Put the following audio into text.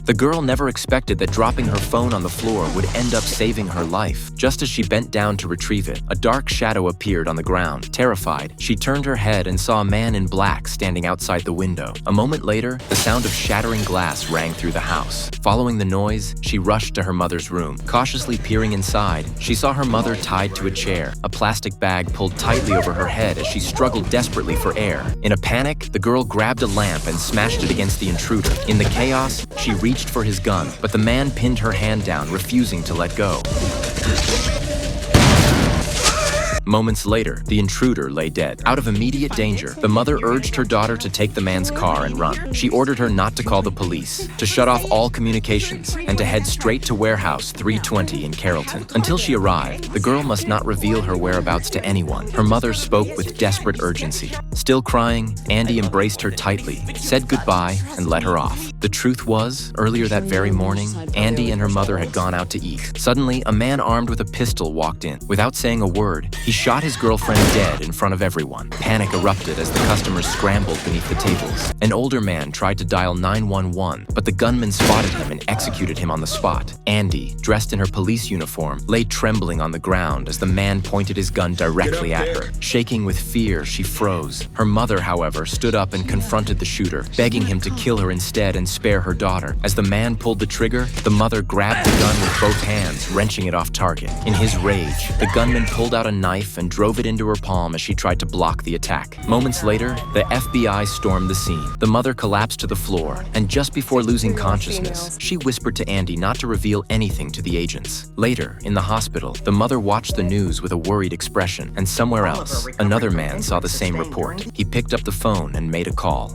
The girl never expected that dropping her phone on the floor would end up saving her life. Just as she bent down to retrieve it, a dark shadow appeared on the ground. Terrified, she turned her head and saw a man in black standing outside the window. A moment later, the sound of shattering glass rang through the house. Following the noise, she rushed to her mother's room. Cautiously peering inside, she saw her mother tied to a chair, a plastic bag pulled tightly over her head as she struggled desperately for air. In a panic, the girl grabbed a lamp and smashed it against the intruder. In the chaos, she reached for his gun, but the man pinned her hand down, refusing to let go. Moments later, the intruder lay dead. Out of immediate danger, the mother urged her daughter to take the man's car and run. She ordered her not to call the police, to shut off all communications, and to head straight to warehouse 320 in Carrollton. Until she arrived, the girl must not reveal her whereabouts to anyone. Her mother spoke with desperate urgency. Still crying, Andy embraced her tightly, said goodbye, and let her off. The truth was, earlier that very morning, Andy and her mother had gone out to eat. Suddenly, a man armed with a pistol walked in. Without saying a word, he shot his girlfriend dead in front of everyone. Panic erupted as the customers scrambled beneath the tables. An older man tried to dial 911, but the gunman spotted him and executed him on the spot. Andy, dressed in her police uniform, lay trembling on the ground as the man pointed his gun directly at her. Shaking with fear, she froze. Her mother, however, stood up and confronted the shooter, begging him to kill her instead and spare her daughter. As the man pulled the trigger, the mother grabbed the gun with both hands, wrenching it off target. In his rage, the gunman pulled out a knife and drove it into her palm as she tried to block the attack. Moments later, the FBI stormed the scene. The mother collapsed to the floor, and just before losing consciousness, she whispered to Andy not to reveal anything to the agents. Later, in the hospital, the mother watched the news with a worried expression, and somewhere else, another man saw the same report. He picked up the phone and made a call.